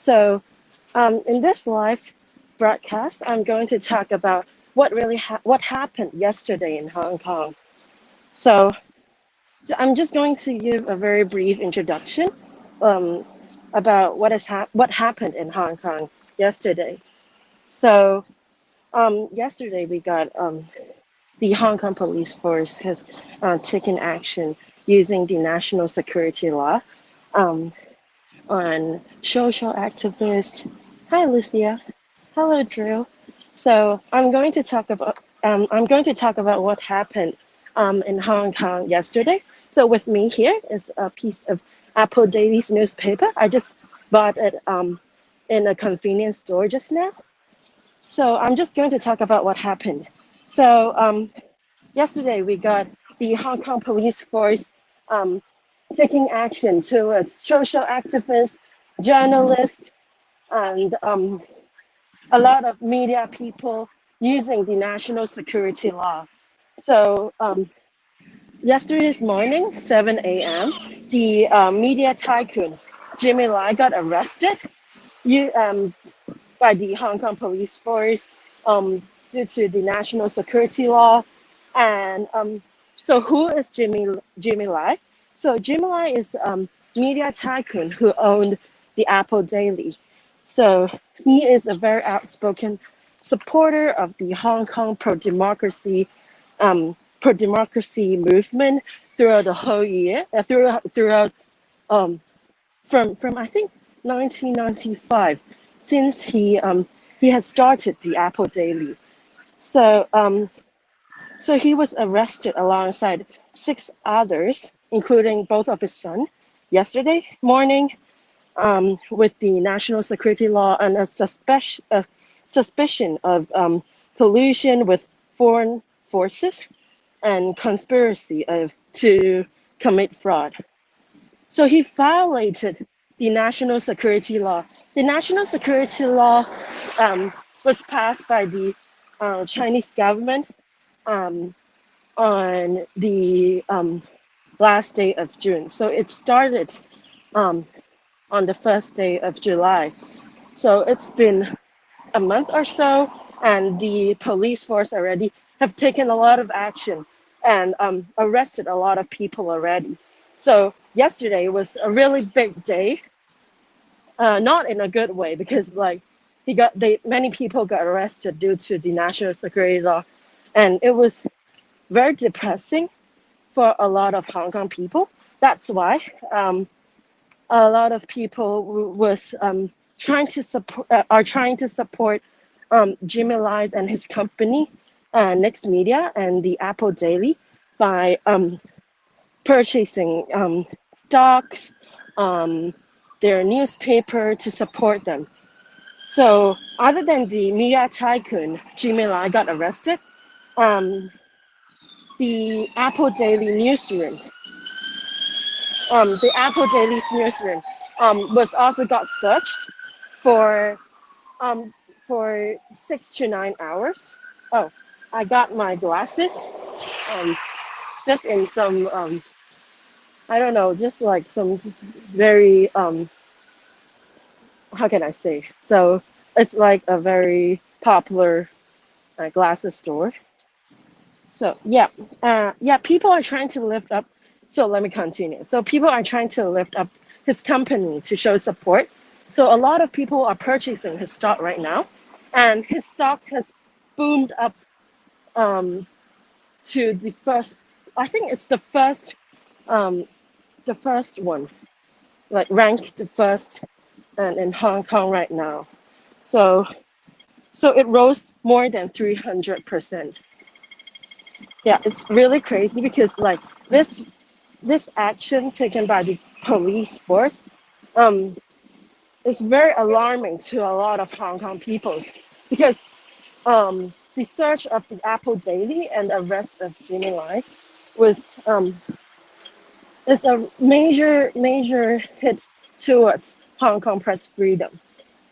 So, in this live broadcast, I'm going to talk about what happened yesterday in Hong Kong. So, I'm just going to give a very brief introduction um, about what happened in Hong Kong yesterday. So, yesterday we got the Hong Kong police force has taken action using the national security law um, on social activists. Hi, Lucia. Hello, Drew. So I'm going to talk about what happened in Hong Kong yesterday. So with me here is a piece of Apple Daily's newspaper. I just bought it in a convenience store just now. So I'm just going to talk about what happened. So yesterday we got the Hong Kong police force um, taking action towards social activists, journalists, and a lot of media people using the national security law. So yesterday's morning, 7 a.m., the media tycoon Jimmy Lai got arrested you, by the Hong Kong police force due to the national security law. And so, who is Jimmy Lai? So, Jimmy Lai is media tycoon who owned the Apple Daily. So, he is a very outspoken supporter of the Hong Kong pro democracy movement throughout the whole year, throughout um, from I think 1995, since he has started the Apple Daily. So so he was arrested alongside six others, including both of his sons, yesterday morning with the national security law and a suspicion of collusion with foreign forces and conspiracy to commit fraud. So he violated the national security law. The national security law was passed by the Chinese government um, on the last day of June. So it started um, on the first day of July. So it's been a month or so, and the police force already have taken a lot of action and arrested a lot of people already. So yesterday was a really big day, not in a good way because like many people got arrested due to the national security law, and it was very depressing for a lot of Hong Kong people. That's why a lot of people was trying to support Jimmy Lai and his company, Next Media and the Apple Daily, by purchasing stocks, um, their newspaper to support them. So other than the media tycoon Jimmy Lai got arrested, um, the Apple Daily newsroom, the Apple Daily's newsroom, was also got searched for um, for 6 to 9 hours. Oh, I got my glasses. Um, just in some I don't know, just like some very how can I say? So it's like a very popular glasses store. So yeah, people are trying to lift up. So let me continue. So people are trying to lift up his company to show support. So a lot of people are purchasing his stock right now, and his stock has boomed up um, to the first. I think it's um, the first one, like ranked the first, and in Hong Kong right now. So so it rose more than 300%. Yeah, it's really crazy because like this this action taken by the police force um, is very alarming to a lot of Hong Kong peoples because the search of the Apple Daily and arrest of Jimmy Lai was is a major hit towards Hong Kong press freedom.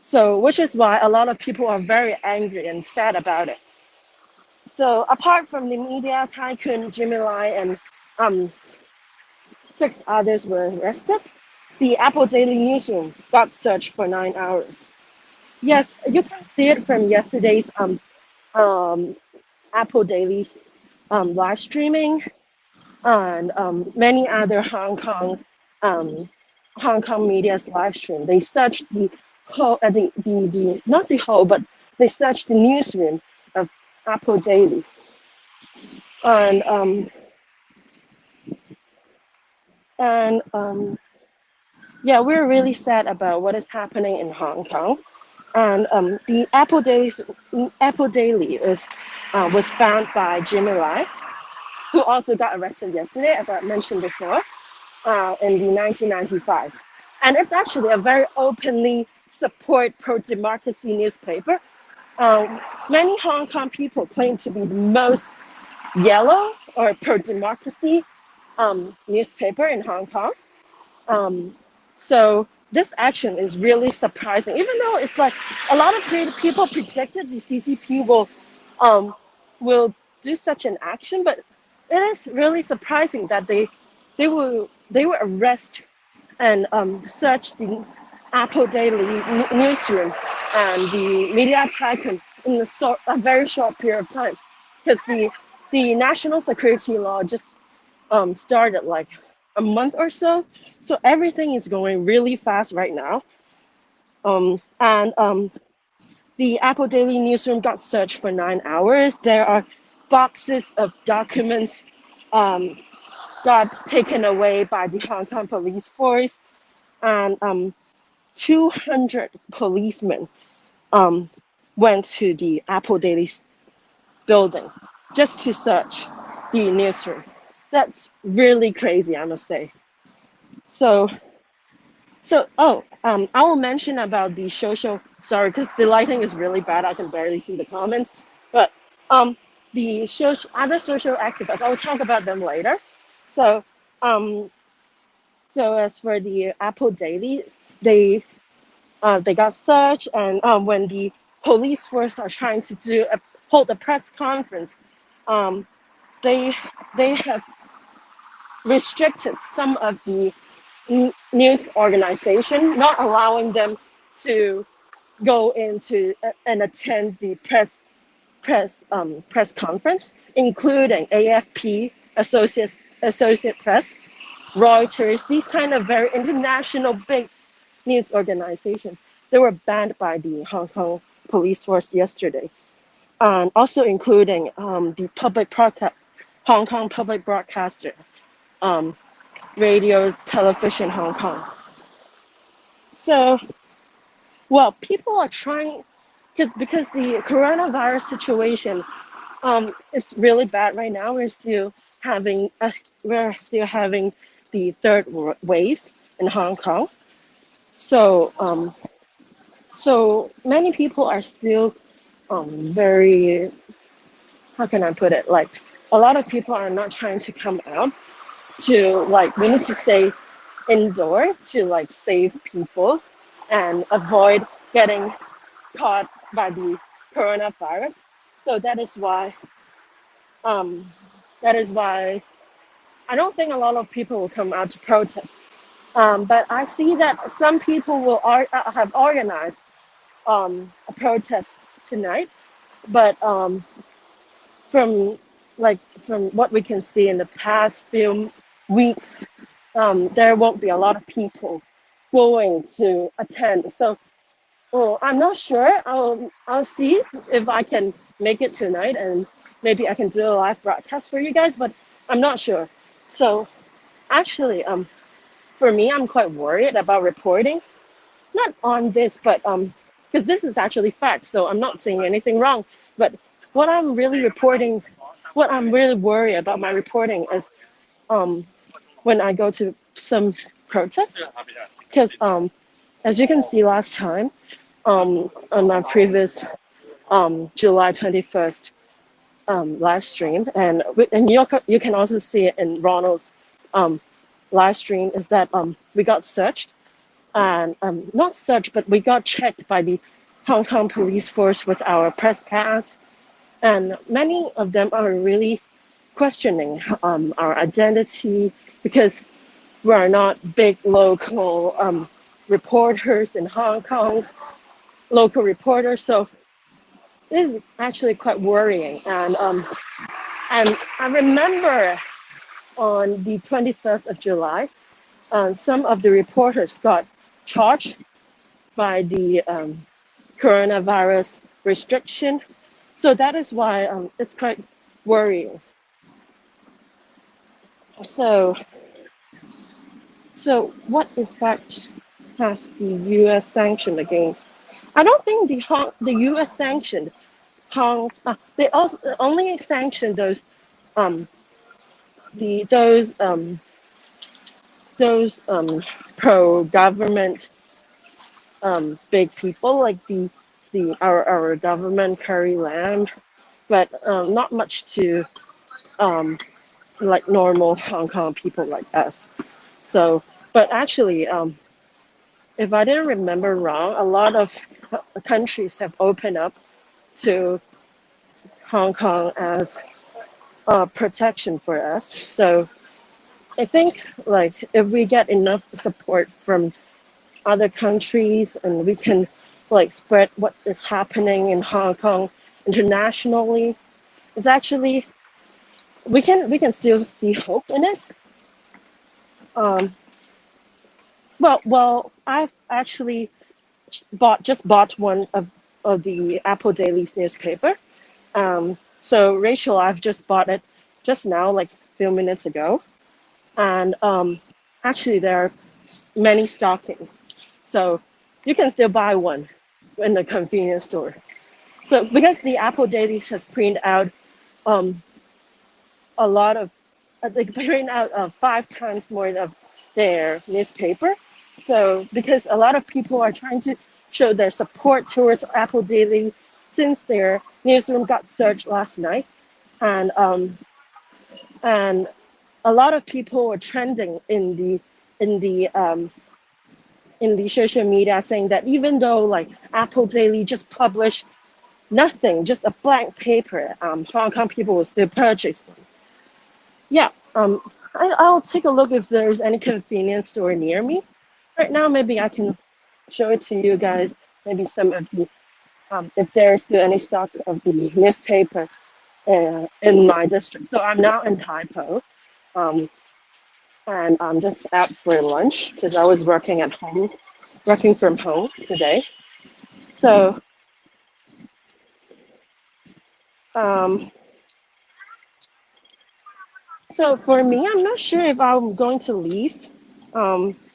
So which is why a lot of people are very angry and sad about it. So apart from the media tycoon Jimmy Lai and um, six others were arrested, the Apple Daily newsroom got searched for 9 hours. Yes, you can see it from yesterday's um, Apple Daily's live streaming and many other um, Hong Kong media's live stream. They searched the whole, the not the whole, but they searched the newsroom of Apple Daily, and and yeah, we're really sad about what is happening in Hong Kong. And the Apple Daily was found by Jimmy Lai, who also got arrested yesterday, as I mentioned before, in the 1995. And it's actually a very openly support pro-democracy newspaper. Many Hong Kong people claim to be the most yellow or pro-democracy newspaper in Hong Kong. Um, so this action is really surprising, even though it's like a lot of people predicted the CCP um, will do such an action, but it is really surprising that they will arrest and search the Apple Daily newsroom and the media tycoon in a very short period of time, because the national security law just started like a month or so. So everything is going really fast right now. And the Apple Daily newsroom got searched for 9 hours. There are boxes of documents um, got taken away by the Hong Kong police force, and 200 policemen um, went to the Apple Daily building just to search the newsroom. That's really crazy, I must say. So, I will mention about the social. Sorry, because the lighting is really bad. I can barely see the comments. But um, the other social activists, I will talk about them later. So, um, so as for the Apple Daily, they they got searched, and when the police force are trying to hold a press conference, um, they they have restricted some of the news organization, not allowing them to go into and attend the press conference, including AFP, Associate Press, Reuters, these kind of very international big news organizations. They were banned by the Hong Kong police force yesterday, and also including the Hong Kong public broadcaster, um, Radio Television Hong Kong. So, well, people are trying, because the coronavirus situation is really bad right now. We're still having the third wave in Hong Kong. So so many people are still very, how can I put it, like a lot of people are not trying to come out, to like, we need to stay indoor to like save people and avoid getting caught by the coronavirus. So um, that is why I don't think a lot of people will come out to protest. But I see that some people will have organized a protest tonight. But from from what we can see in the past few weeks, there won't be a lot of people going to attend. So, well, I'm not sure. I'll see if I can make it tonight, and maybe I can do a live broadcast for you guys. But I'm not sure. So actually, for me, I'm quite worried about reporting, not on this, but because this is actually fact, so I'm not saying anything wrong. But what I'm really reporting, what I'm really worried about my reporting is um, when I go to some protests, because as you can see last time, on my previous July 21st live stream, and you can also see it in Ronald's um, live stream, is that we got searched, and not searched, but we got checked by the Hong Kong police force with our press pass, and many of them are really questioning our identity, because we're not big local reporters in Hong Kong's local reporters. So this is actually quite worrying. And I remember on the 21st of July, some of the reporters got charged by the coronavirus restriction. So that is why it's quite worrying. So, so what effect has the U.S. sanctioned against? I don't think the U.S. sanctioned they also only sanctioned um those pro government big people like our government Carrie Lam, but not much to um like normal Hong Kong people like us. So, but actually, if I didn't remember wrong, a lot of countries have opened up to Hong Kong as protection for us. So I think like if we get enough support from other countries and we can like spread what is happening in Hong Kong internationally, it's actually we can still see hope in it. Um, well, I've actually just bought one of the Apple Daily's newspaper. So Rachel, I've just bought it just now, like a few minutes ago, and actually there are many stockings, so you can still buy one in the convenience store. So because the Apple Daily has printed out um, a lot of, they print out 5 times more of their newspaper. So because a lot of people are trying to show their support towards Apple Daily since their newsroom got searched last night, and and a lot of people were trending in the um, in the social media saying that even though like Apple Daily just published nothing, just a blank paper, Hong Kong people will still purchase one. Yeah, I'll take a look if there's any convenience store near me. Right now, maybe I can show it to you guys. Maybe some of the, if there's still any stock of the newspaper in my district. So I'm now in Taipo, um, and I'm just out for lunch because I was working from home today. So, um, so for me, I'm not sure if I'm going to leave.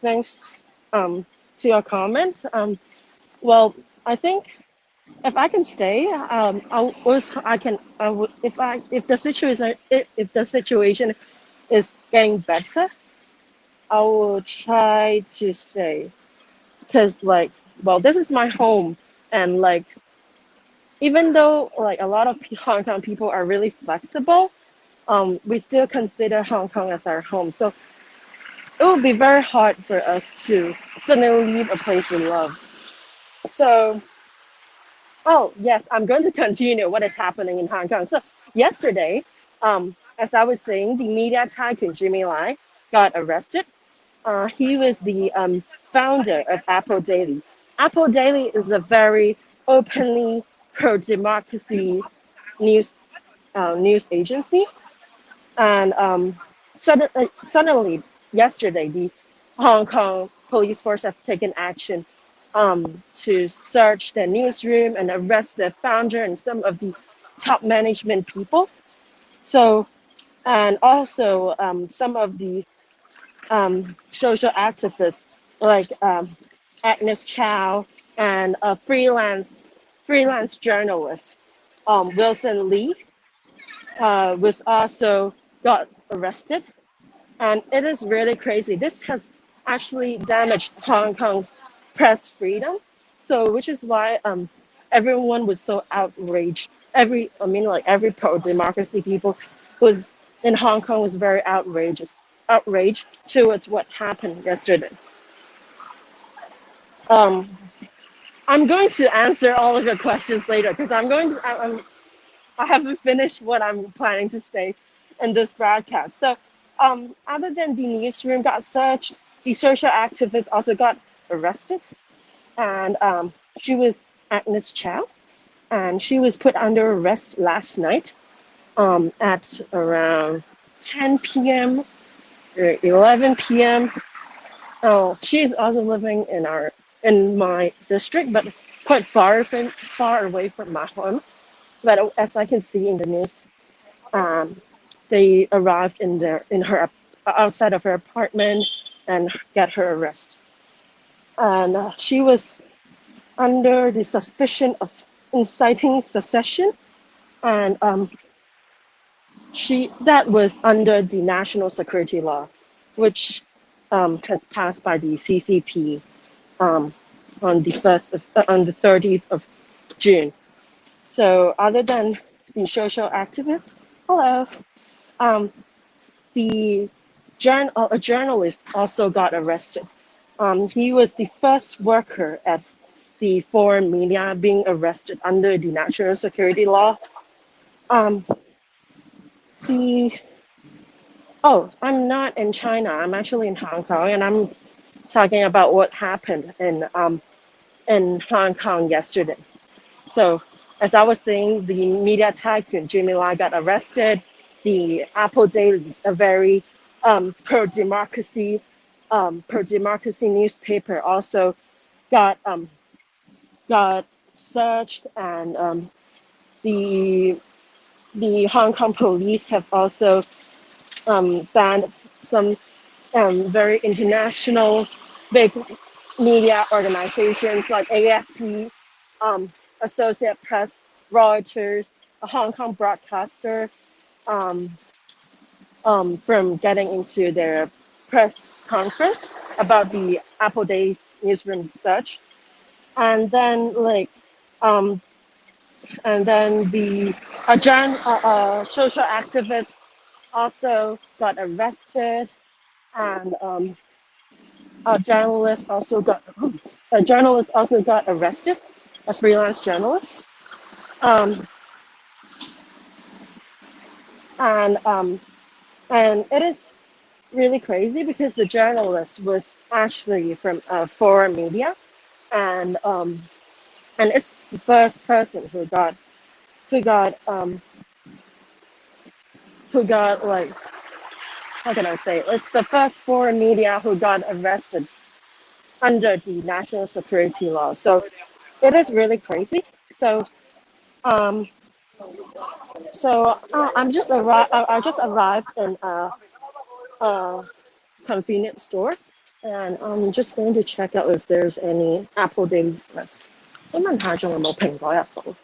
Thanks to your comment. Well, I think if I can stay, I can. I would if the situation is getting better, I will try to stay because like well, this is my home, and like even though like a lot of Hong Kong people are really flexible, we still consider Hong Kong as our home. So it would be very hard for us to suddenly leave a place we love. So, oh yes, I'm going to continue what is happening in Hong Kong. So yesterday, as I was saying, the media tycoon Jimmy Lai got arrested. He was the founder of Apple Daily. Apple Daily is a very openly pro-democracy news news agency, and suddenly yesterday the Hong Kong police force have taken action to search the newsroom and arrest the founder and some of the top management people. So and also some of the social activists like Agnes Chow and a freelance journalist Wilson Lee was also got arrested, and it is really crazy. This has actually damaged Hong Kong's press freedom, so which is why everyone was so outraged. Every pro-democracy people was in Hong Kong was very outraged towards what happened yesterday. Um, I'm going to answer all of your questions later because I haven't finished what I'm planning to say in this broadcast. So Other than the newsroom got searched, the social activist also got arrested, and she was Agnes Chow, and she was put under arrest last night at around 10 p.m. or 11 p.m. Oh, she's also living in my district, but quite far away from my home. But as I can see in the news, um, they arrived in her outside of her apartment and get her arrested. And she was under the suspicion of inciting secession, and she that was under the national security law, which has passed by the CCP um, on the 30th of June. So other than the social activists, hello, um, a journalist also got arrested. He was the first worker at the foreign media being arrested under the national security law. Um, the Oh, I'm not in China. I'm actually in Hong Kong, and I'm talking about what happened in Hong Kong yesterday. So, as I was saying, the media tycoon Jimmy Lai got arrested. The Apple Dailies, a very pro-democracy newspaper, also got got searched, and the the Hong Kong police have also banned some very international big media organizations like AFP, um, Associate Press, Reuters, a Hong Kong broadcaster, um, from getting into their press conference about the Apple Days newsroom search. And then um, and then the social activist also got arrested, and a journalist also got arrested, a freelance journalist, um, and it is really crazy because the journalist was actually from foreign media, and it's the first person who got like, how can I say, it's the first foreign media who got arrested under the national security law. So it is really crazy. Um, I just arrived in a convenience store, and I'm just going to check out if there's any Apple Dailies left. 想問下仲有冇蘋果日報?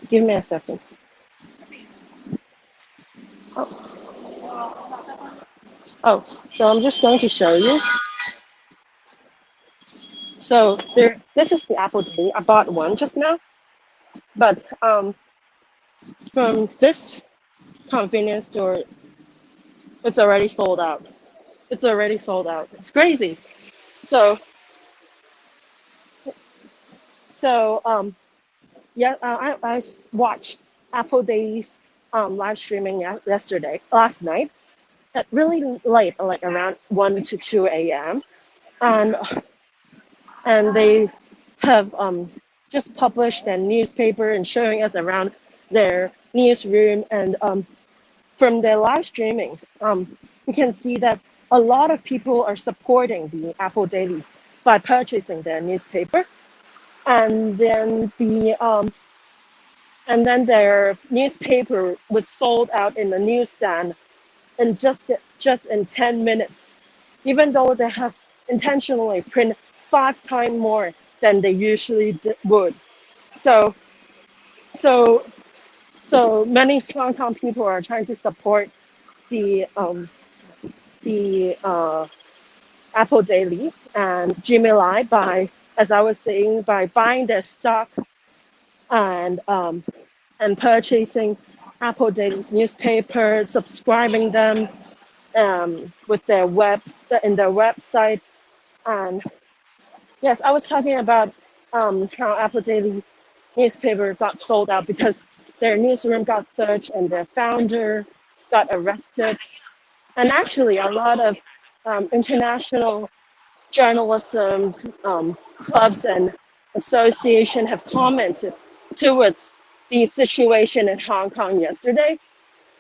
Give me a second. Oh, so I'm just going to show you. So this is the Apple Daily. I bought one just now, but from this convenience store, it's already sold out. It's already sold out. It's crazy. So so yeah, I watched Apple Days live streaming last night at really late, like around 1 to 2 a.m. and they have just published a newspaper and showing us around their newsroom, and from their live streaming, you can see that a lot of people are supporting the Apple Dailies by purchasing their newspaper, and then their newspaper was sold out in the newsstand in just in 10 minutes, even though they have intentionally print 5 times more than they usually would. So so so many Hong Kong people are trying to support the Apple Daily and Jimmy Lai by, as I was saying, by buying their stock, and purchasing Apple Daily's newspaper, subscribing them with their in their website. And yes, I was talking about how Apple Daily newspaper got sold out because their newsroom got searched, and their founder got arrested. And actually, a lot of international journalism clubs and association have commented towards the situation in Hong Kong yesterday,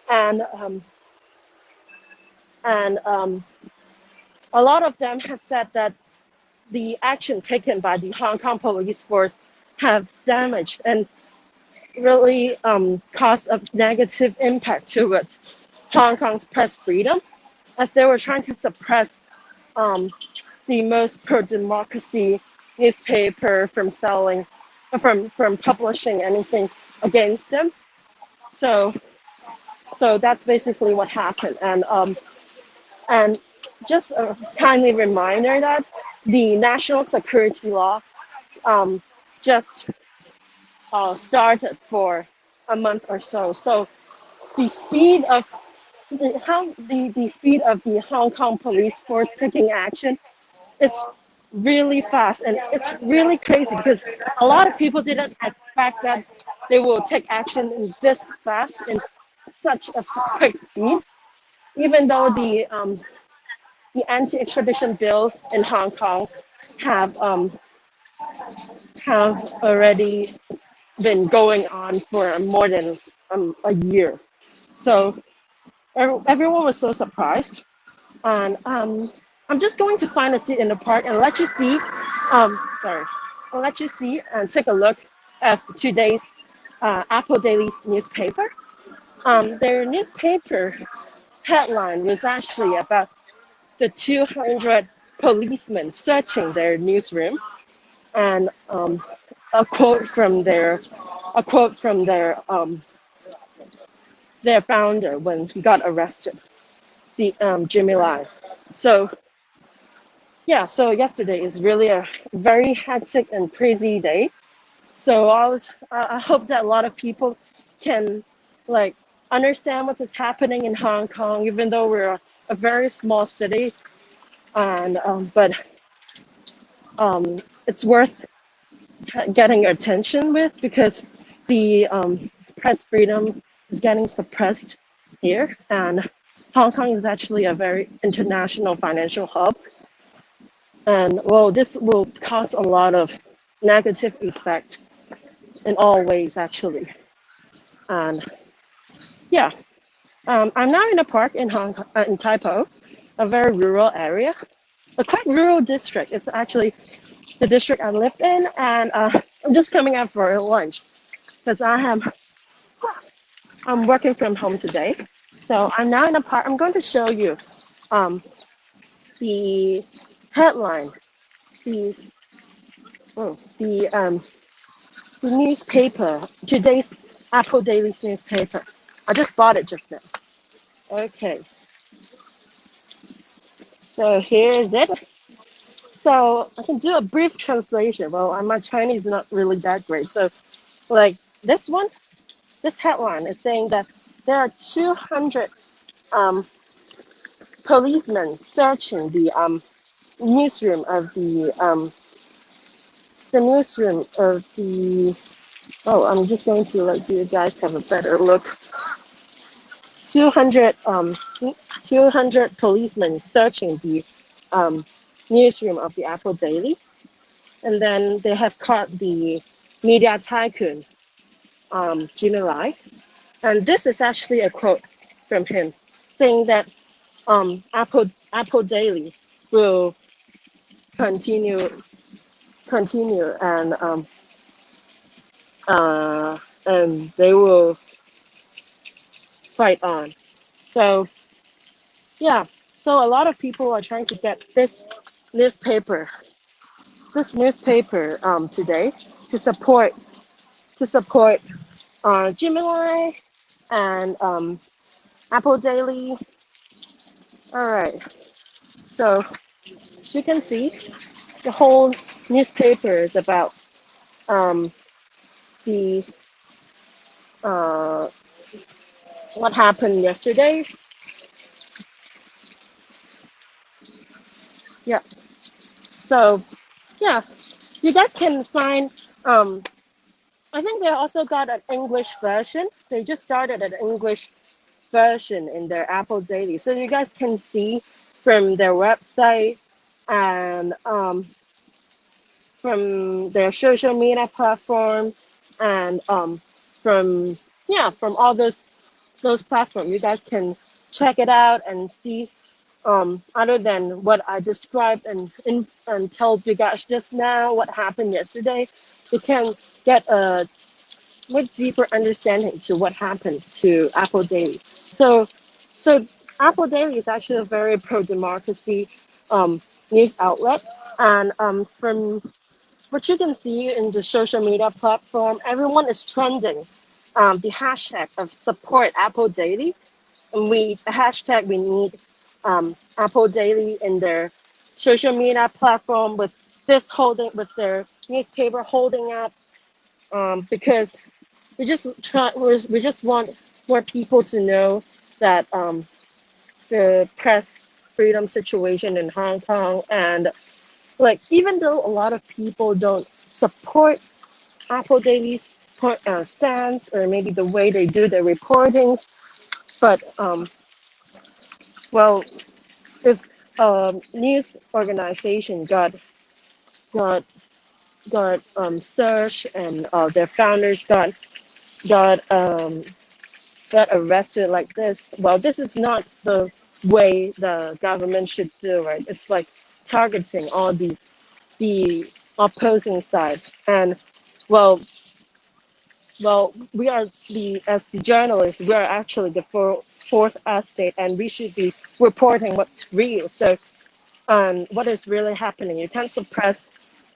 and and a lot of them have said that the action taken by the Hong Kong police force have damaged and really caused a negative impact towards Hong Kong's press freedom, as they were trying to suppress um, the most pro-democracy newspaper from selling, from publishing anything against them. So, so that's basically what happened. And just a kindly reminder that the national security law um, just started for a month or so. So the speed of the speed of the Hong Kong police force taking action is really fast, and it's really crazy because a lot of people didn't expect that they will take action in this fast in such a quick speed. Even though the anti-extradition bills in Hong Kong have have already been going on for more than a year. So everyone was so surprised, and I'm just going to find a seat in the park and let you see. Sorry, I'll let you see and take a look at today's Apple Daily's newspaper. Their newspaper headline was actually about the 200 policemen searching their newsroom, and a quote from their founder when he got arrested, the Jimmy Lai. So yeah, so yesterday is really a very hectic and crazy day. So I hope that a lot of people can like understand what is happening in Hong Kong, even though we're a very small city, and but it's worth getting attention with because the press freedom is getting suppressed here, and Hong Kong is actually a very international financial hub, and well, this will cause a lot of negative effect in all ways actually, and yeah, I'm now in a park in in Tai Po, a very rural area, a quite rural district. It's actually the district I live in, and I'm just coming out for lunch because I'm working from home today. So I'm now in a park. I'm going to show you um, the headline, the the newspaper, today's Apple Daily's newspaper. I just bought it just now. Okay, so here is it. So I can do a brief translation. Well, my Chinese is not really that great. So like this one, this headline is saying that there are 200 um, policemen searching newsroom of the newsroom of the. Oh, I'm just going to let you guys have a better look. 200 200 policemen searching the um, newsroom of the Apple Daily, and then they have caught the media tycoon Jimmy Lai, and this is actually a quote from him saying that Apple Daily will continue and they will fight on. So yeah, so a lot of people are trying to get newspaper newspaper today to support Jimmy Lai and Apple Daily. All right, so as you can see, the whole newspaper is about the uh, what happened yesterday. Yeah. So yeah, you guys can find. I think they also got an English version. They just started an English version in their Apple Daily. So you guys can see from their website and from their social media platform and from from all those platforms. You guys can check it out and see other than what I described and told you guys just now what happened yesterday. You can get a much deeper understanding to what happened to Apple Daily. So, so Apple Daily is actually a very pro-democracy news outlet, and from what you can see in the social media platform, everyone is trending the hashtag of support Apple Daily, and the hashtag we need Apple Daily in their social media platform with this holding with their newspaper holding up because we just want more people to know that the press freedom situation in Hong Kong and like even though a lot of people don't support Apple Daily's stance or maybe the way they do their reportings, but well, if news organization got searched and their founders got got arrested like this, well, this is not the way the government should do it. It's like targeting all the opposing side. And well, we are as the journalists, we are actually the fourth estate, and we should be reporting what's real. So, what is really happening? You can't suppress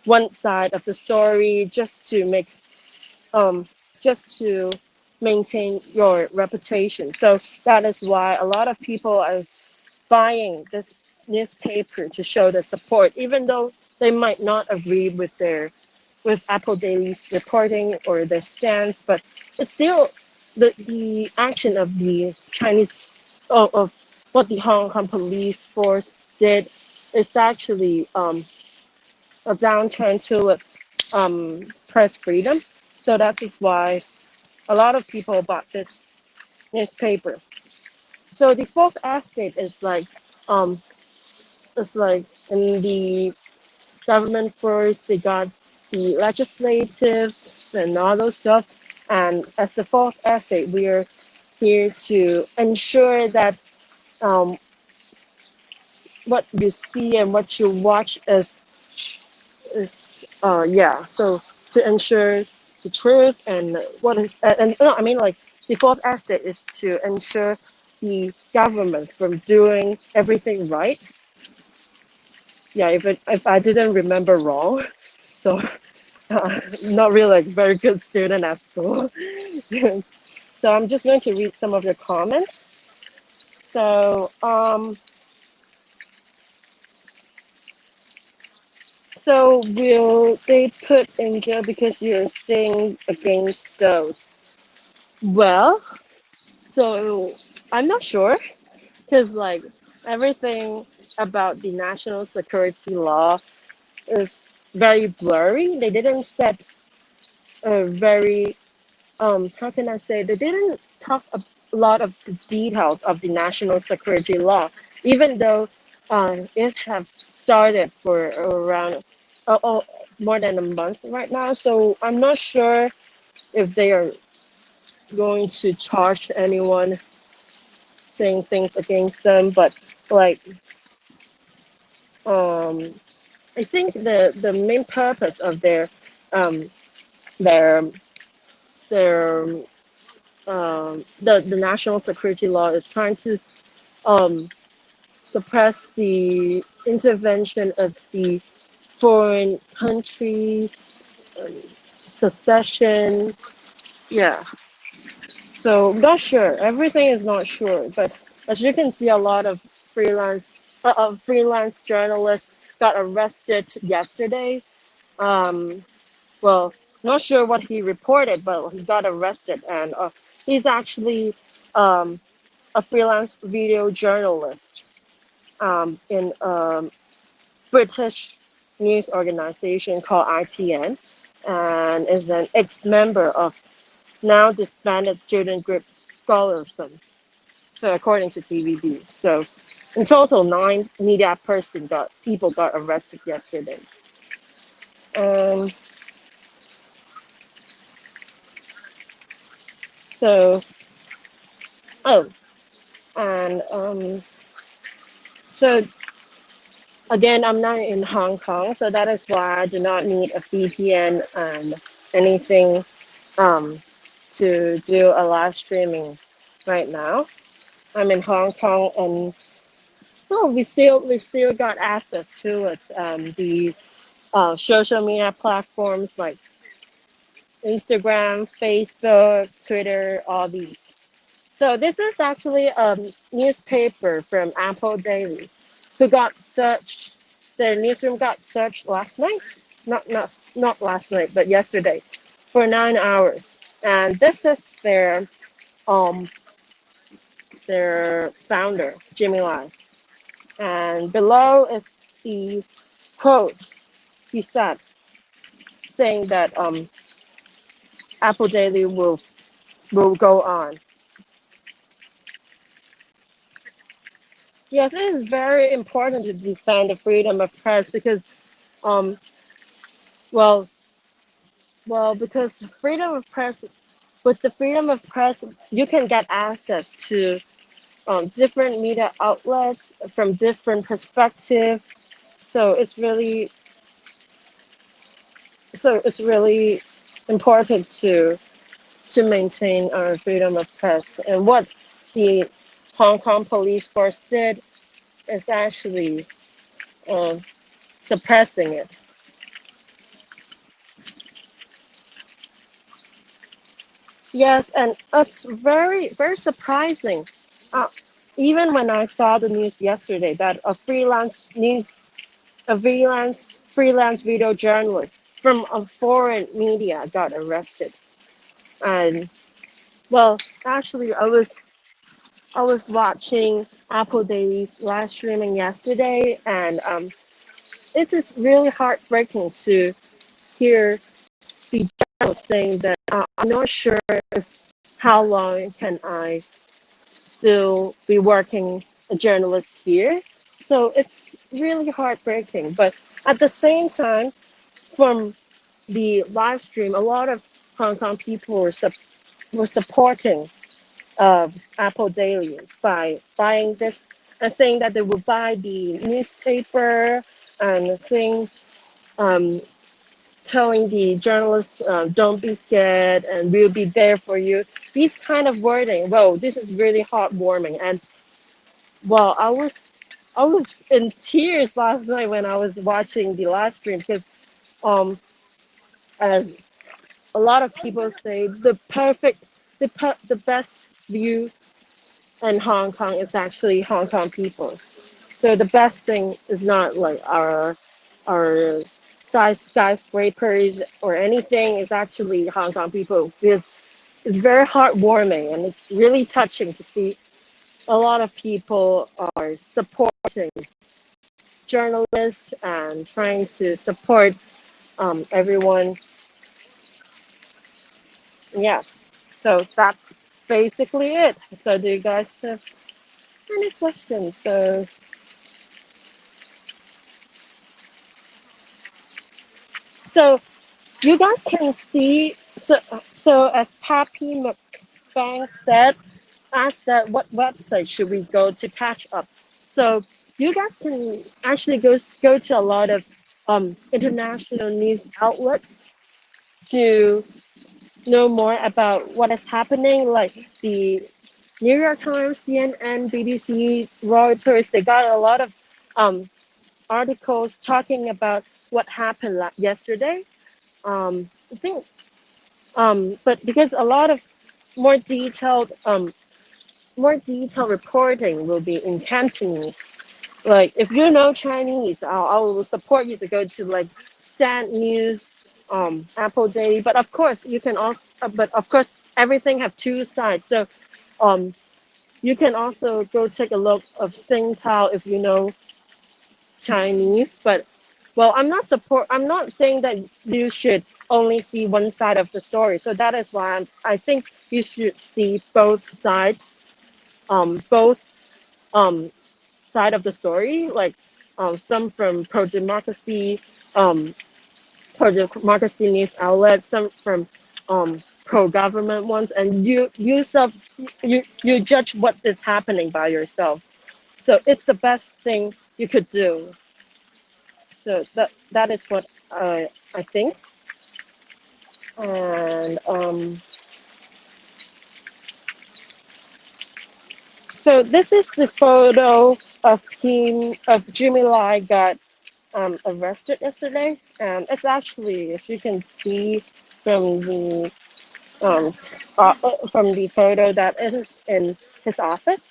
one side of the story um, just to maintain your reputation. So that is why a lot of people are buying this newspaper to show the support, even though they might not agree with Apple Daily's reporting or their stance, but it's still the action of the Chinese of what the Hong Kong police force did is actually a downturn towards press freedom. So that is why a lot of people bought this newspaper. So the fourth estate um is like in the government first, they got the legislative and all those stuff. And as the fourth estate, we are here to ensure that um, what you see and what you watch is yeah. So to ensure the truth and what is and no, I mean like the fourth estate is to ensure the government from doing everything right. Yeah, if I didn't remember wrong, so not really a very good student at school. So I'm just going to read some of the comments. So so will they put in jail because you're saying against those? Well, so I'm not sure because like everything about the national security law is very blurry. They didn't set a very how can I say, they didn't talk a lot of the details of the national security law, even though it have started for around more than a month right now. So I'm not sure if they are going to charge anyone saying things against them, but like um, I think the main purpose of um, their their the national security law is trying to um, suppress the intervention of the foreign countries, um, secession. Yeah. So not sure. Everything is not sure, but as you can see, a lot of freelance journalists got arrested yesterday. Um, well, not sure what he reported, but he got arrested, and he's actually um, a freelance video journalist in a British news organization called ITN, and is an ex-member of now disbanded student group Scholarism. So according to TVB, so in total, 9 media people got arrested yesterday. Um, so oh, and so again, I'm not in Hong Kong, so that is why I do not need a VPN and anything um to do a live streaming right now. I'm in Hong Kong, and oh, we still got access to it. The social media platforms like Instagram, Facebook, Twitter, all these. So this is actually a newspaper from Apple Daily, who got searched. Their newsroom got searched last night, not last night, but yesterday, for 9 hours. And this is um their founder, Jimmy Lai. And below is the quote he said, saying that Apple Daily will go on. Yes, it is very important to defend the freedom of press because um well because freedom of press with the freedom of press you can get access to different media outlets from different perspectives. So it's really important to maintain our freedom of press. And what the Hong Kong police force did is actually um, suppressing it. Yes, and it's very surprising. Uh, Even when I saw the news yesterday that a freelance video journalist from a foreign media got arrested. And well, actually, I was watching Apple Daily's live streaming yesterday, and it is really heartbreaking to hear the journalist saying that I'm not sure how long can I still be working a journalist here. So it's really heartbreaking. But at the same time, from the live stream, a lot of Hong Kong people were supporting Apple Daily by buying this and saying that they would buy the newspaper and saying, um, telling the journalists, don't be scared and we'll be there for you. These kind of wording, whoa, this is really heartwarming. And well, I was in tears last night when I was watching the live stream because um as a lot of people say the best view in Hong Kong is actually Hong Kong people. So the best thing is not like our skyscrapers or anything. It's actually Hong Kong people because it's very heartwarming and it's really touching to see a lot of people are supporting journalists and trying to support everyone. Yeah, so that's basically it. So do you guys have any questions? So you guys can see. So as Papi McBang said, asked that what website should we go to catch up. So you guys can actually go to a lot of international news outlets to know more about what is happening, like the New York Times, CNN, BBC, Reuters. They got a lot of um, articles talking about what happened yesterday. I think, but because a lot of more detailed um, more detailed reporting will be in Cantonese. Like if you know Chinese, I will support you to go to like Stand News, Apple Daily. But of course, you can also. But of course, everything have two sides. So, um, you can also go take a look of Singtao if you know Chinese. But well, I'm not saying that you should only see one side of the story. So that is why I think you should see both sides both um, side of the story, like some from um, pro-democracy news outlets, some from pro-government ones, and you judge what is happening by yourself. So it's the best thing you could do. So that is what I think. And so this is the photo of Jimmy Lai got arrested yesterday, and it's actually, if you can see from the um, from the photo that is in his office.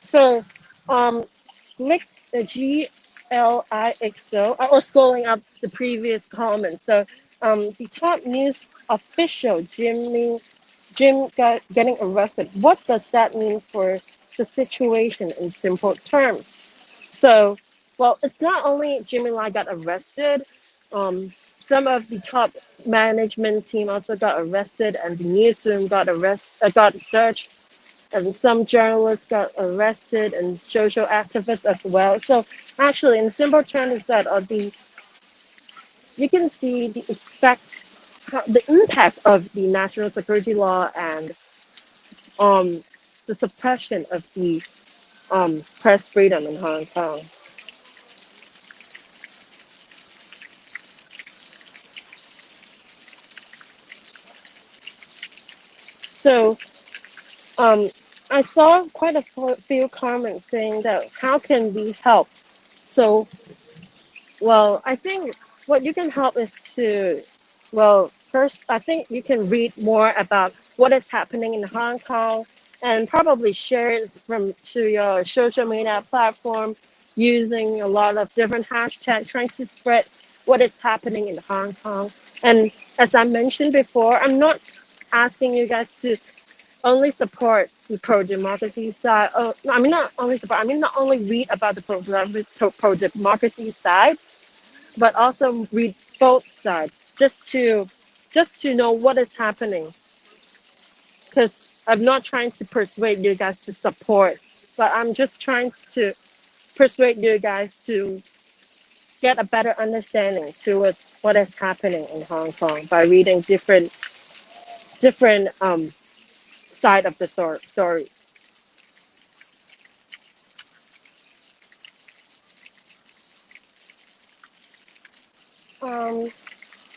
So, click the GLIXO. I was scrolling up the previous comments. So, the top news official Jim got getting arrested. What does that mean for the situation in simple terms? So, well, it's not only Jimmy Lai got arrested. Some of the top management team also got arrested, and the newsroom got searched, and some journalists got arrested, and social activists as well. So, actually, in simple terms, is that the you can see the effect, the impact of the national security law and um, the suppression of the press freedom in Hong Kong. So um, I saw quite a few comments saying that how can we help? So, well, I think what you can help is to, well, first, I think you can read more about what is happening in Hong Kong and probably share it to your social media platform using a lot of different hashtags, trying to spread what is happening in Hong Kong. And as I mentioned before, I'm not asking you guys to only support the pro-democracy side. Oh, no, I mean not only support. I mean not only read about the pro-democracy side, but also read both sides just to know what is happening. Because I'm not trying to persuade you guys to support, but I'm just trying to persuade you guys to get a better understanding towards what is happening in Hong Kong by reading different side of the story. Um,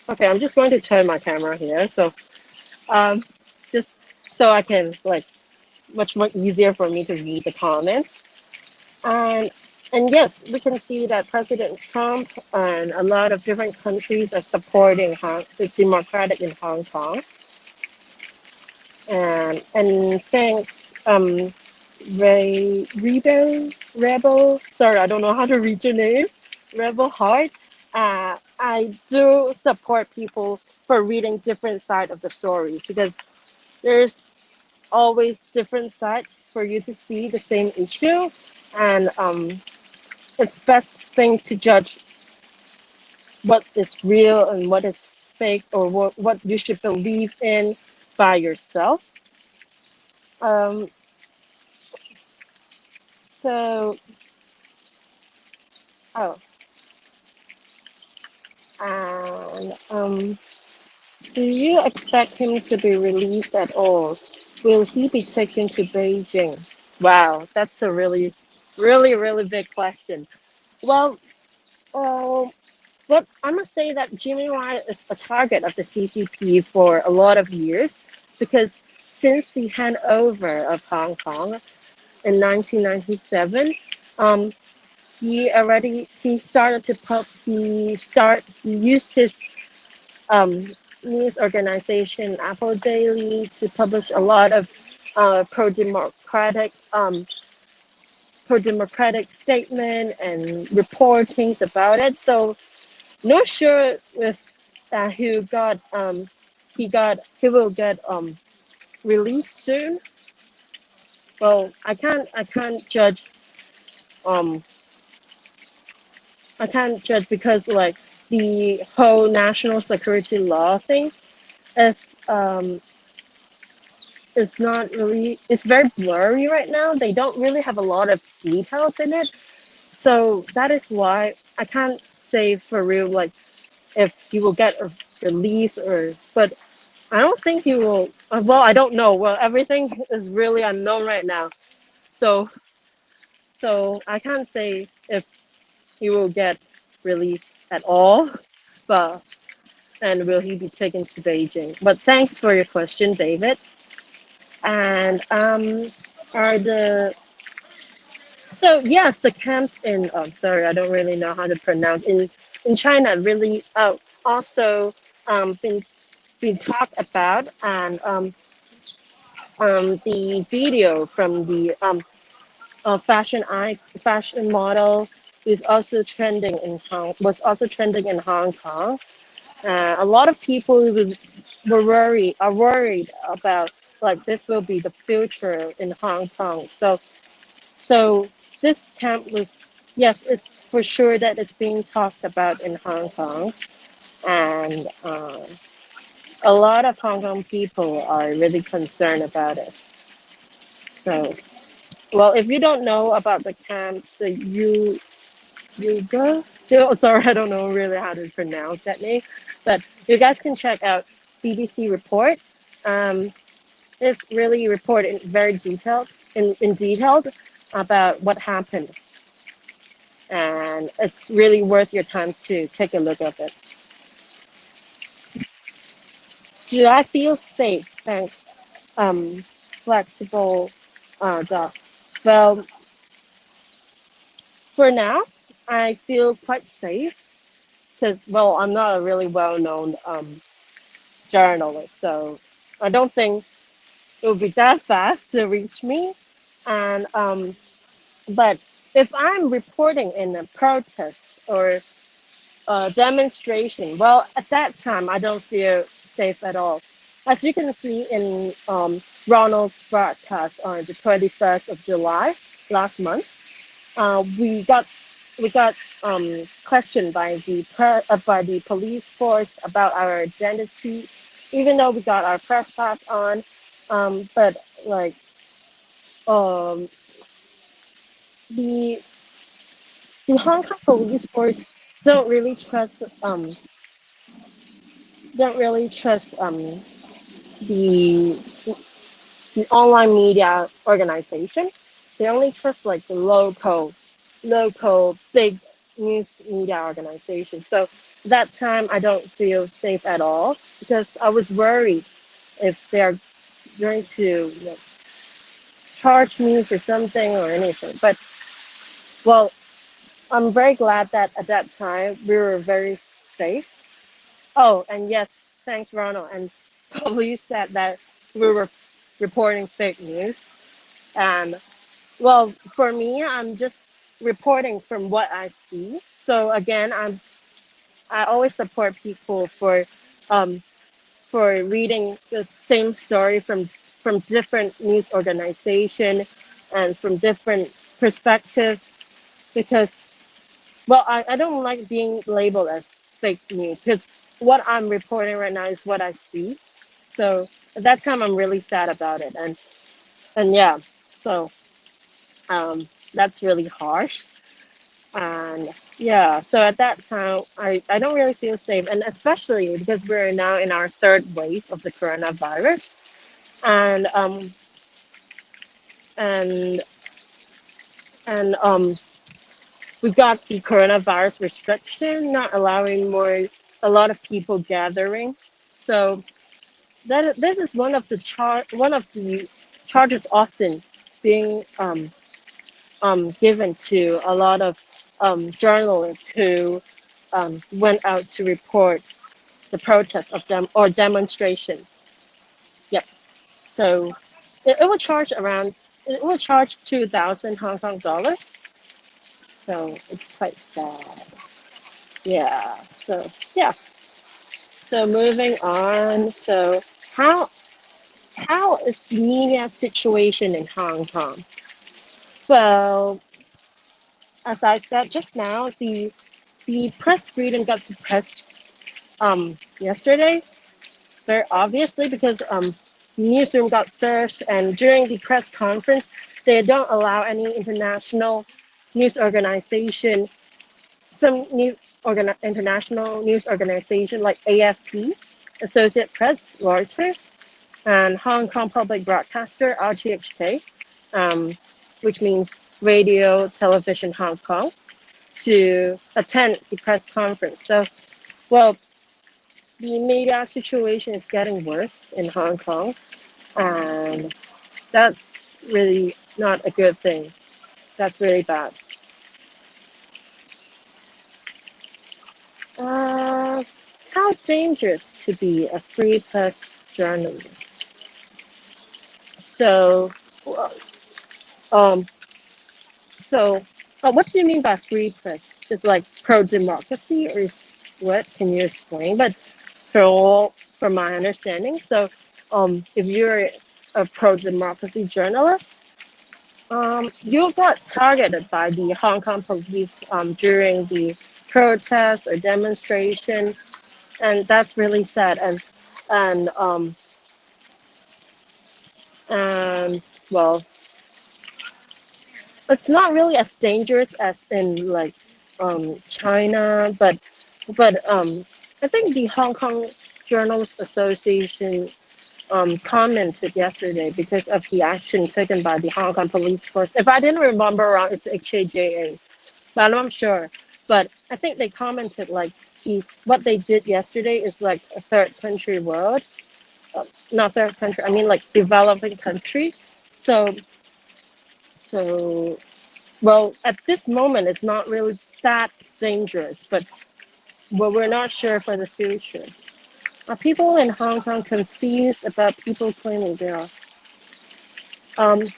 okay, I'm just going to turn my camera here, so um, just so I can like much more easier for me to read the comments. And and yes, we can see that President Trump and a lot of different countries are supporting the democratic in Hong Kong. And thanks, Rebel. Sorry, I don't know how to read your name. Rebel Heart. I do support people for reading different side of the story because there's always different sides for you to see the same issue, and it's best thing to judge what is real and what is fake, or what you should believe in by yourself. Um, so, oh, and do you expect him to be released at all? Will he be taken to Beijing? Wow, that's a really big question. Well, uh, but I must say that Jimmy Lai is a target of the CCP for a lot of years because since the handover of Hong Kong in 1997, um, he started to he used his um, news organization Apple Daily to publish a lot of uh, pro-democratic um, pro-democratic statement and reportings about it. So not sure if he will get released soon. well, I can't judge um I can't judge because like the whole national security law thing is um is not really, it's very blurry right now. They don't really have a lot of details in it. So that is why I can't say for real like if he will get a release or but I don't think he will well I don't know. Well everything is really unknown right now. So I can't say if he will get released at all. But and will he be taken to Beijing? But thanks for your question, David. And are the so yes, the camps in sorry, I don't really know how to pronounce in China really also been talked about and the video from the fashion model is also trending in was also trending in Hong Kong. A lot of people are worried about like this will be the future in Hong Kong. So this camp was yes, it's for sure that it's being talked about in Hong Kong, and a lot of Hong Kong people are really concerned about it. So well, if you don't know about the camps, the Yuga. Sorry, I don't know really how to pronounce that name, but you guys can check out BBC report. Um, it's really reported very detailed in detailed about what happened, and it's really worth your time to take a look at it. Do I feel safe? Thanks. Um, flexible. Doc. Well, for now, I feel quite safe because well, I'm not a really well-known journalist, so I don't think it would be that fast to reach me. And but if I'm reporting in a protest or a demonstration, well, at that time I don't feel safe at all. As you can see in Ronald's broadcast on the 21st of July last month, we got questioned by by the police force about our identity, even though we got our press pass on. But like um, the the Hong Kong police force don't really trust don't really trust the the online media organization. They only trust like the local big news media organization. So that time I don't feel safe at all because I was worried if they're going to charge me for something or anything. But well, I'm very glad that at that time we were very safe. Oh, and yes, thanks, Ronald. And police said that we were reporting fake news. And well, for me, I'm just reporting from what I see. So again, I always support people um, for reading the same story from different news organization and from different perspective because well I don't like being labeled as fake news because what I'm reporting right now is what I see. So at that time I'm really sad about it and yeah, so that's really harsh. And yeah, so at that time, I don't really feel safe. And especially because we're now in our third wave of the coronavirus. And and and we got the coronavirus restriction, not allowing a lot of people gathering. So that this is one of the charges often being given to a lot of journalists who went out to report the protest of them or demonstration. Yep. So it will charge around it will charge 2,000 Hong Kong dollars. So it's quite sad. Yeah. So yeah. So moving on. So how how is the media situation in Hong Kong? Well, as I said just now, the press freedom got suppressed yesterday, very obviously because newsroom got searched, and during the press conference, they don't allow any international news organization, some international news organization like AFP, Associate Press, Reuters, and Hong Kong Public Broadcaster (RTHK), um, which means Radio Television Hong Kong, to attend the press conference. So, well, the media situation is getting worse in Hong Kong, and that's really not a good thing. That's really bad. Uh, how dangerous to be a free press journalist? So, well, um, so what do you mean by free press? Is like pro democracy, or is what? Can you explain? But from my understanding, so if you're a pro democracy journalist, you got targeted by the Hong Kong police during the protest or demonstration, and that's really sad. And and well, it's not really as dangerous as in like China, but I think the Hong Kong Journalists Association commented yesterday because of the action taken by the Hong Kong police force. If I didn't remember wrong, it's HAJA, but I'm not sure. But I think they commented like what they did yesterday is like a third country world, not third country. I mean like developing country. So so well at this moment it's not really that dangerous, but we're not sure for the future. Are people in Hong Kong confused about people claiming they are? Um,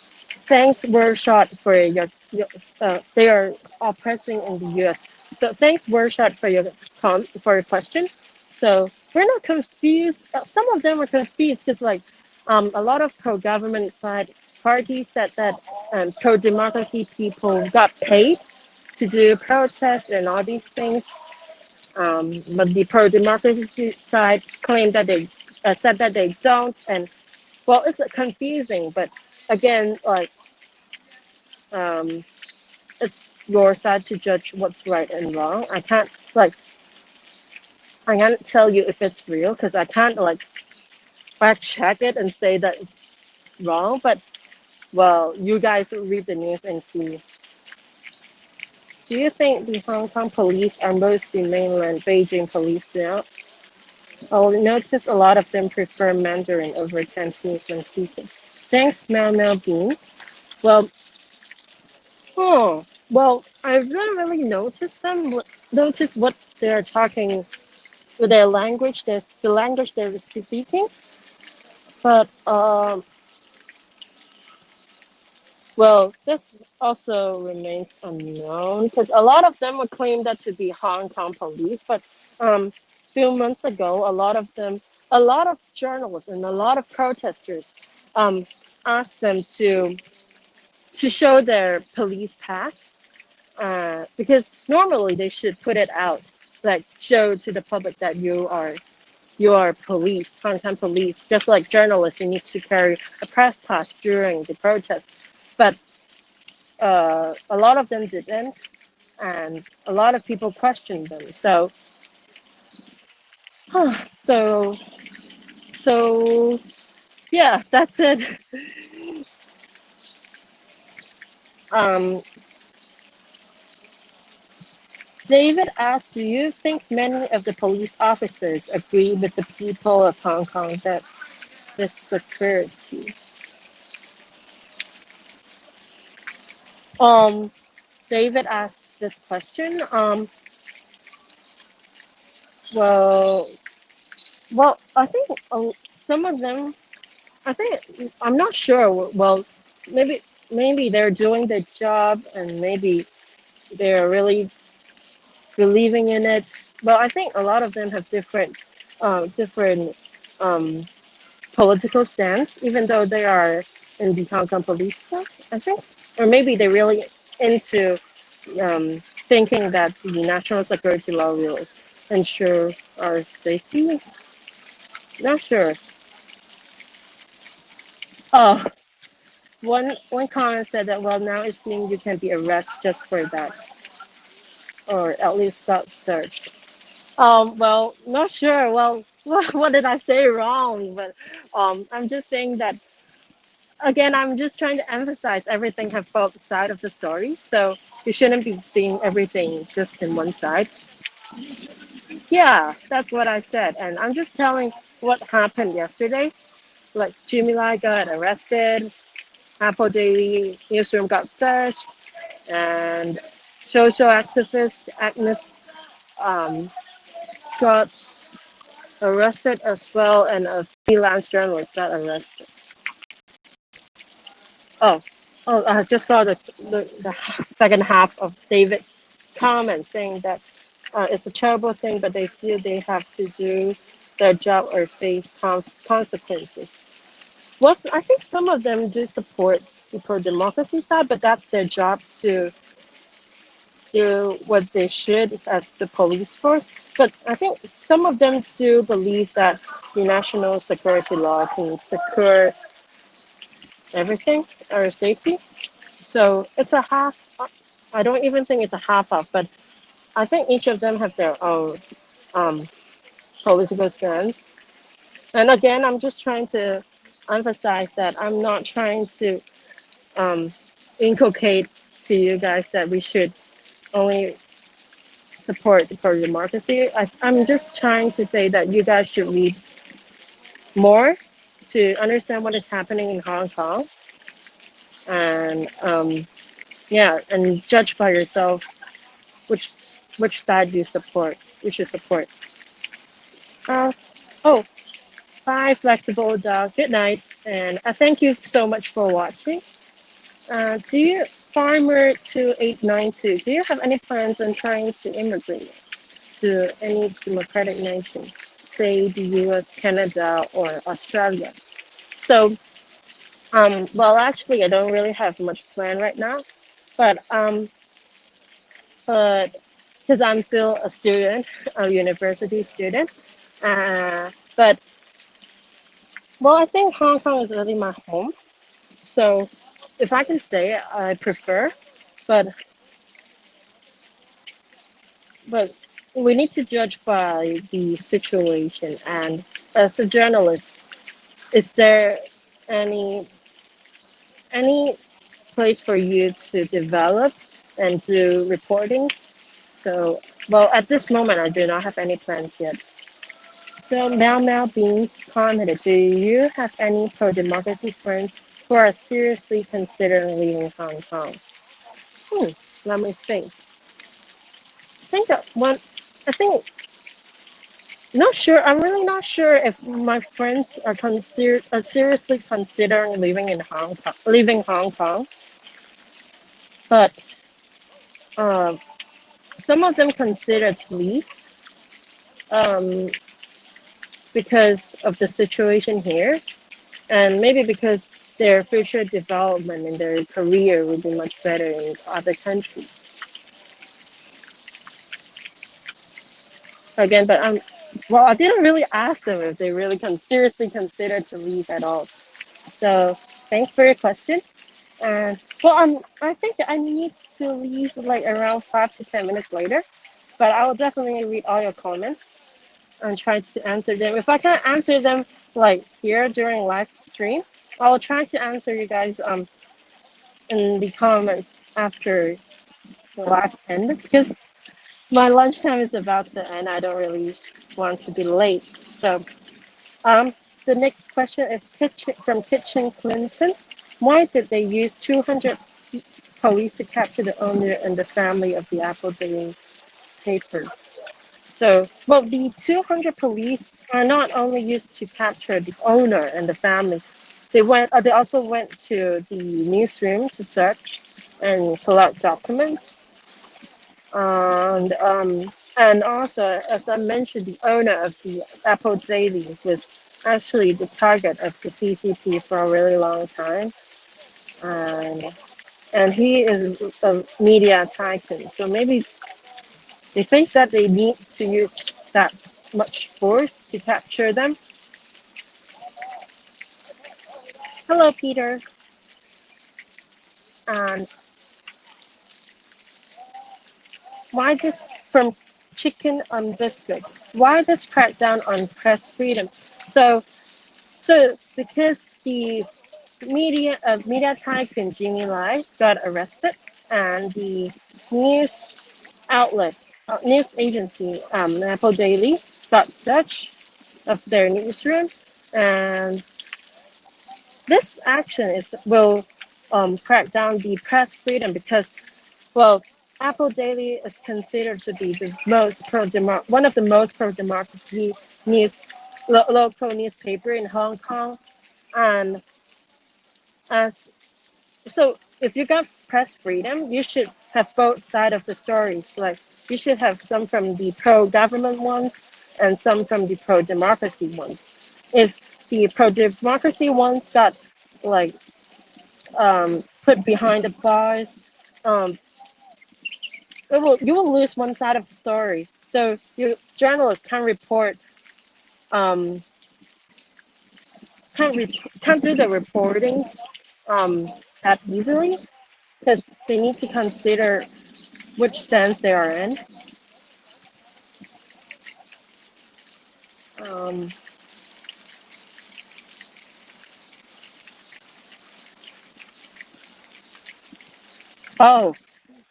thanks, Wordshot, for they are oppressing in the U.S. So thanks, Wordshot, for your question. So we're not confused. Some of them are confused because like a lot of pro-government side parties said that pro-democracy people got paid to do protests and all these things. But the pro-democracy side claimed that they said that they don't, and well, it's confusing. But again, like um, it's your side to judge what's right and wrong. I can't tell you if it's real because I can't like fact check it and say that it's wrong. But well, you guys read the news and see. Do you think the Hong Kong police are mostly mainland Beijing police now? I'll notice a lot of them prefer Mandarin over Cantonese when speaking. Thanks, Mel Mel Bean. Well, well, I didn't really notice what they're talking with their language, the language they're speaking. But well, this also remains unknown because a lot of them would claim that to be Hong Kong police, but few months ago, a lot of journalists and a lot of protesters um, asked them to show their police pass because normally they should put it out, like show to the public that you are police, Hong Kong police. Just like journalists, you need to carry a press pass during the protest. But a lot of them didn't, and a lot of people questioned them. So, so yeah, that's it. Um, David asked, do you think many of the police officers agree with the people of Hong Kong that this occurred to? Um, David asked this question. Well, I think some of them. I think I'm not sure. Well, maybe they're doing the job, and maybe they're really believing in it. But I think a lot of them have different um, political stance, even though they are in the Hong Kong police force, I think. Or maybe they're really into thinking that the national security law will ensure our safety. Not sure. Oh, one comment said that, well, now it seems you can be arrested just for that, or at least got searched. Well, not sure. Well, what did I say wrong? But I'm just saying that again. I'm just trying to emphasize everything have both side of the story. So you shouldn't be seeing everything just in one side. Yeah, that's what I said, and I'm just telling what happened yesterday. Like Jimmy Lai got arrested, Apple Daily newsroom got searched, and social activist Agnes um, got arrested as well, and a freelance journalist got arrested. Oh, oh, I just saw the second half of David's comment saying that it's a terrible thing, but they feel they have to do their job or face consequences. Well, I think some of them do support the pro-democracy side, but that's their job to do what they should as the police force. But I think some of them do believe that the national security law can secure everything or safety. So it's a half. I don't even think it's a half-half, but I think each of them have their own um, political stance. And again, I'm just trying to emphasize that I'm not trying to um, inculcate to you guys that we should only support for democracy. I'm just trying to say that you guys should read more to understand what is happening in Hong Kong, and yeah, and judge by yourself which which side you support. You should support. Uh, oh, bye, flexible dog. Good night, and thank you so much for watching. Do you, Farmer 2892, do you have any plans on trying to immigrate to any democratic nation, say the US, Canada, or Australia? So, well, actually, I don't really have much plan right now, but but because I'm still a student, a university student, but well, I think Hong Kong is really my home. So, if I can stay, I prefer, but but we need to judge by the situation. And as a journalist, is there any any place for you to develop and do reporting? So, well, at this moment, I do not have any plans yet. So, Mao Beans commented, do you have any pro-democracy friends who are seriously considering leaving Hong Kong? Hmm, let me think. I think that one. I think not sure. I'm really not sure if my friends are seriously considering leaving Hong Kong. But um, some of them consider to leave um, because of the situation here, and maybe because their future development in their career will be much better in other countries. Again, but well, I didn't really ask them if they really seriously consider to leave at all. So thanks for your question. And well, I think I need to leave like around 5 to 10 minutes later, but I will definitely read all your comments and try to answer them. If I can't answer them like here during live stream, I will try to answer you guys in the comments after the live ends because my lunchtime is about to end. I don't really want to be late. So um, the next question is from Kitchen Clinton. Why did they use 200 police to capture the owner and the family of the Apple Daily paper? So, well, the 200 police are not only used to capture the owner and the family. They also went to the newsroom to search and collect documents. And also, as I mentioned, the owner of the Apple Daily was actually the target of the CCP for a really long time, and he is a media tycoon. So maybe they think that they need to use that much force to capture them. Hello, Peter. And why this from chicken on biscuit? Why this crackdown on press freedom? So, because the media tycoon Jimmy Lai got arrested, and the news outlet, news agency, Apple Daily, got searched of their newsroom, and this action will crack down the press freedom because, well, Apple Daily is considered to be the most one of the most pro-democracy news local newspaper in Hong Kong, and as so if you got press freedom, you should have both sides of the story. Like you should have some from the pro-government ones and some from the pro-democracy ones. If the pro-democracy ones got like put behind the bars, um, you will lose one side of the story. So you journalists can report um, can't do the reportings that easily because they need to consider which stance they are in. Um, oh,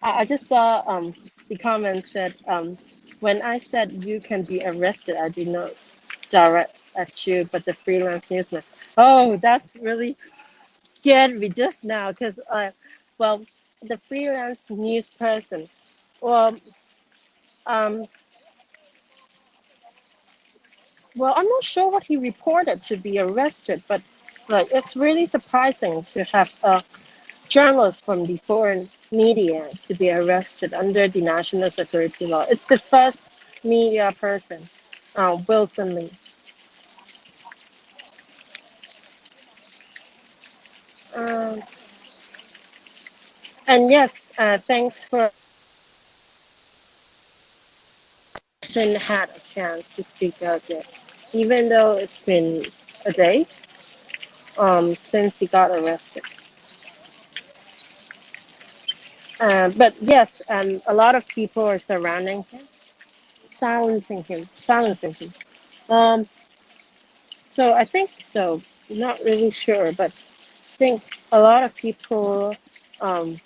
I just saw the comment said when I said you can be arrested, I did not direct at you, but the freelance newsman. Oh, that's really scared me just now because well, the freelance news person. Well, um, well, I'm not sure what he reported to be arrested, but like it's really surprising to have a journalist from the foreign media to be arrested under the national security law. It's the first media person, Wilson Lee. Um, and yes, thanks for hasn't had a chance to speak out yet, even though it's been a day since he got arrested. But yes, a lot of people are surrounding him, silencing him. Um, so I think so. Not really sure, but I think a lot of people, um,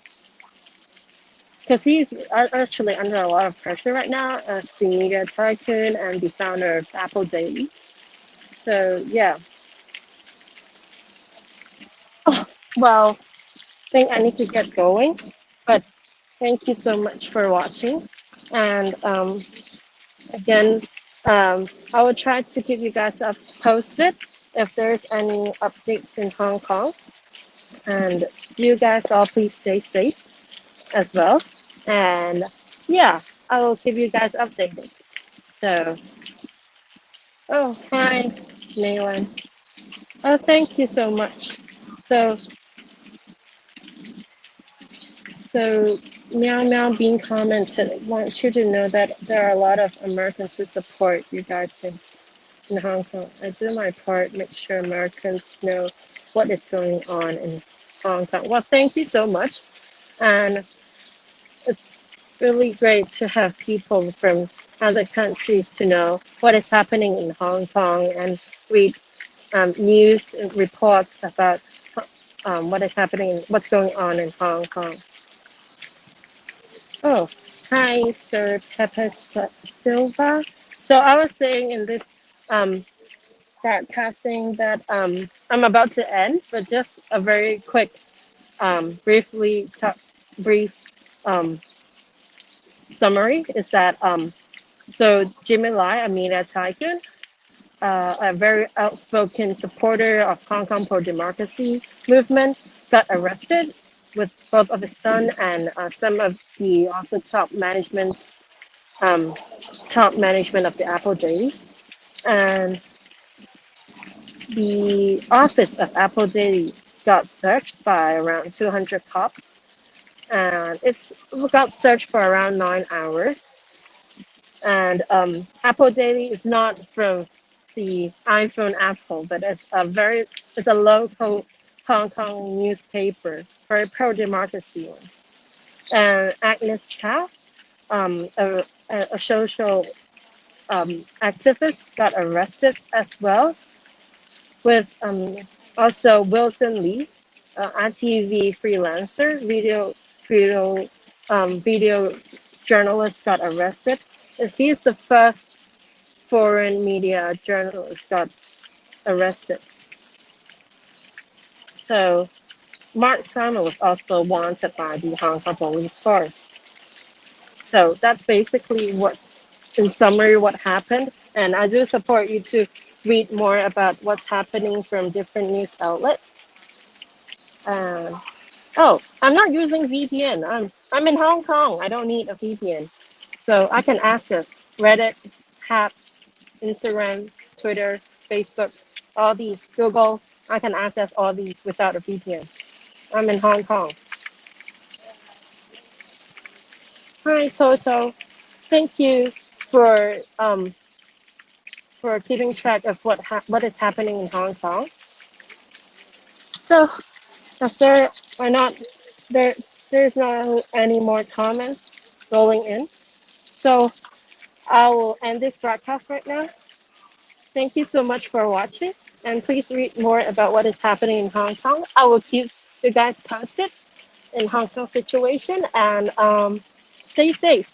because he's actually under a lot of pressure right now as the media tycoon and the founder of Apple Daily. So yeah. Oh, well, I think I need to get going, but thank you so much for watching. And again, I will try to keep you guys up posted if there's any updates in Hong Kong. And you guys all please stay safe as well. And yeah, I will keep you guys updated. So, oh, hi, Nayland. Oh, thank you so much. So, so Meow Meow Bean commented, I want you to know that there are a lot of Americans who support you guys in Hong Kong. I do my part, make sure Americans know what is going on in Hong Kong. Well, thank you so much. And it's really great to have people from other countries to know what is happening in Hong Kong and read news and reports about what is happening, what's going on in Hong Kong. Oh, hi, Sir Pepe Silva. So I was saying in this um, broadcasting that I'm about to end, but just a very quick, brief um, summary is that so Jimmy Lai, a media tycoon, a very outspoken supporter of Hong Kong pro-democracy movement, got arrested with both of his son and some of the also um, top management of the Apple Daily. And the office of Apple Daily got searched by around 200 cops, and it's got searched for around 9 hours. And Apple Daily is not from the iPhone Apple, but it's a local Hong Kong newspaper, very pro democracy one. And Agnes Chow, a social activist, got arrested as well, with also Wilson Lee, RTV freelancer, video journalist, got arrested. He's the first foreign media journalist got arrested. So Mark Simon was also wanted by the Hong Kong police force. So that's basically what, in summary, what happened. And I do support you to read more about what's happening from different news outlets. Uh, oh, I'm not using VPN. I'm in Hong Kong. I don't need a VPN. So I can access Reddit, Hap, Instagram, Twitter, Facebook, all these, Google. I can access all these without a VPN. I'm in Hong Kong. Hi, Toto. Thank you for um for keeping track of what is happening in Hong Kong. So, if there are not there there's not any more comments rolling in, so I will end this broadcast right now. Thank you so much for watching, and please read more about what is happening in Hong Kong. I will keep you guys posted in Hong Kong situation, and stay safe.